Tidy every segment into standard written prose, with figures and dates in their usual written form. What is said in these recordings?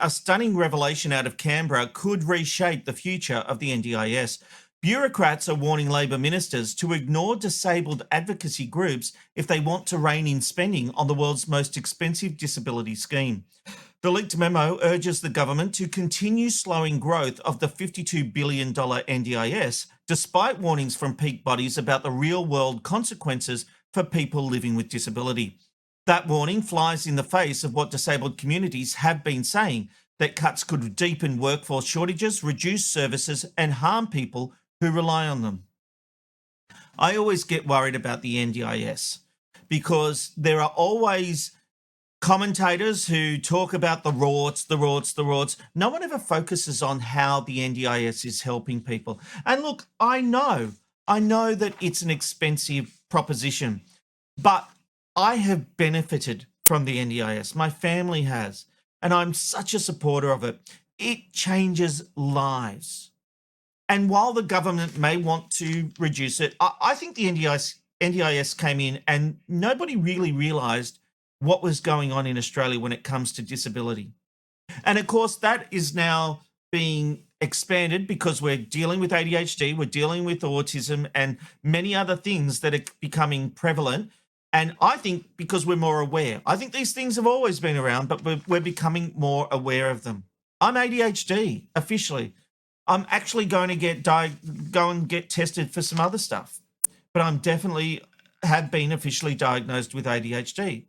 A stunning revelation out of Canberra could reshape the future of the NDIS. Bureaucrats are warning Labor ministers to ignore disabled advocacy groups if they want to rein in spending on the world's most expensive disability scheme. The leaked memo urges the government to continue slowing growth of the $52 billion NDIS, despite warnings from peak bodies about the real-world consequences for people living with disability. That warning flies in the face of what disabled communities have been saying, that cuts could deepen workforce shortages, reduce services, and harm people who rely on them. I always get worried about the NDIS because there are always commentators who talk about the rorts. No one ever focuses on how the NDIS is helping people. And look, I know that it's an expensive proposition, but I have benefited from the NDIS. My family has, and I'm such a supporter of it. It changes lives. And while the government may want to reduce it, I think the NDIS came in and nobody really realised what was going on in Australia when it comes to disability. And of course, that is now being expanded because we're dealing with ADHD, we're dealing with autism and many other things that are becoming prevalent. And I think because we're more aware. I think these things have always been around, but we're becoming more aware of them. I'm ADHD officially. I'm actually going to go and get tested for some other stuff, but I'm definitely have been officially diagnosed with ADHD,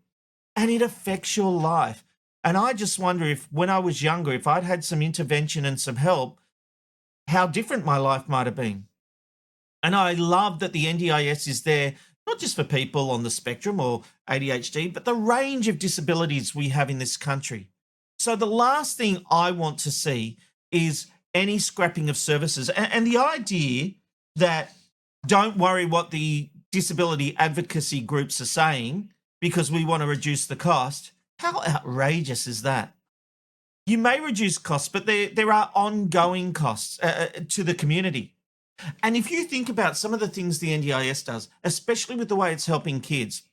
and it affects your life. And I just wonder if when I was younger, if I'd had some intervention and some help, how different my life might have been. And I love that the NDIS is there, not just for people on the spectrum or ADHD, but the range of disabilities we have in this country. So the last thing I want to see is any scrapping of services. And the idea that don't worry what the disability advocacy groups are saying because we want to reduce the cost, how outrageous is that? You may reduce costs, but there are ongoing costs to the community. And if you think about some of the things the NDIS does, especially with the way it's helping kids,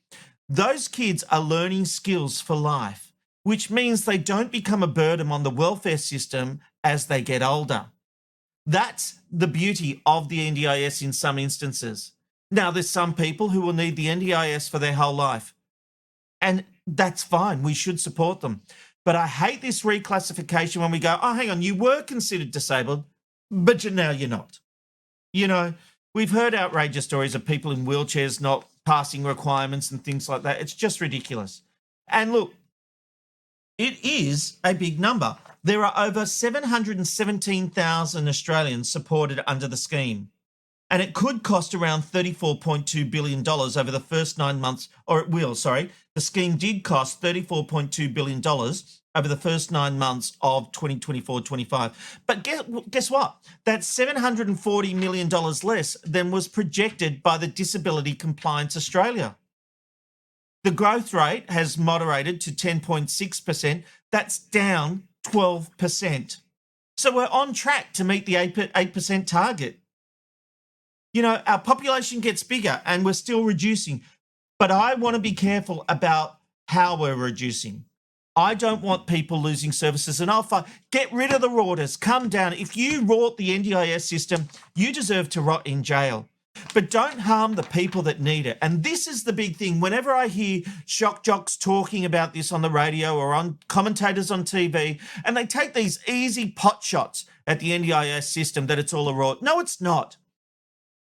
those kids are learning skills for life, which means they don't become a burden on the welfare system as they get older. That's the beauty of the NDIS in some instances. Now, there's some people who will need the NDIS for their whole life, and that's fine. We should support them. But I hate this reclassification when we go, oh, hang on, you were considered disabled, but now you're not. You know, we've heard outrageous stories of people in wheelchairs not passing requirements and things like that. It's just ridiculous. And look, it is a big number. There are over 717,000 Australians supported under the scheme. And it could cost around $34.2 billion over the first 9 months, or it will, sorry. The scheme did cost $34.2 billion over the first 9 months of 2024-25. But guess what? That's $740 million less than was projected by the Disability Compliance Australia. The growth rate has moderated to 10.6%. That's down 12%. So we're on track to meet the 8% target. You know, our population gets bigger and we're still reducing. But I want to be careful about how we're reducing. I don't want people losing services, and I'll fight. Get rid of the rorters. Come down. If you rort the NDIS system, you deserve to rot in jail. But don't harm the people that need it. And this is the big thing. Whenever I hear shock jocks talking about this on the radio or on commentators on TV, and they take these easy pot shots at the NDIS system that it's all a rort. No, it's not.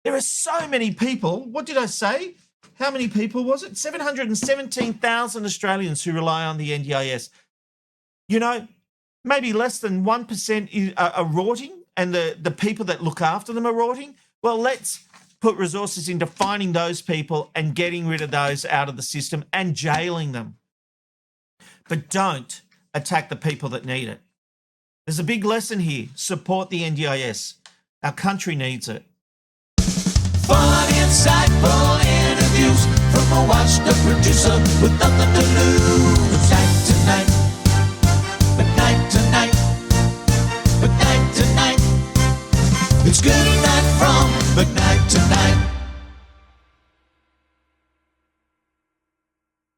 There are so many people. What did I say? How many people was it? 717,000 Australians who rely on the NDIS. You know, maybe less than 1% are rorting, and the people that look after them are rorting. Well, let's put resources into finding those people and getting rid of those out of the system and jailing them. But don't attack the people that need it. There's a big lesson here. Support the NDIS. Our country needs it. Fun, insightful interviews from a washed-up producer with nothing to lose.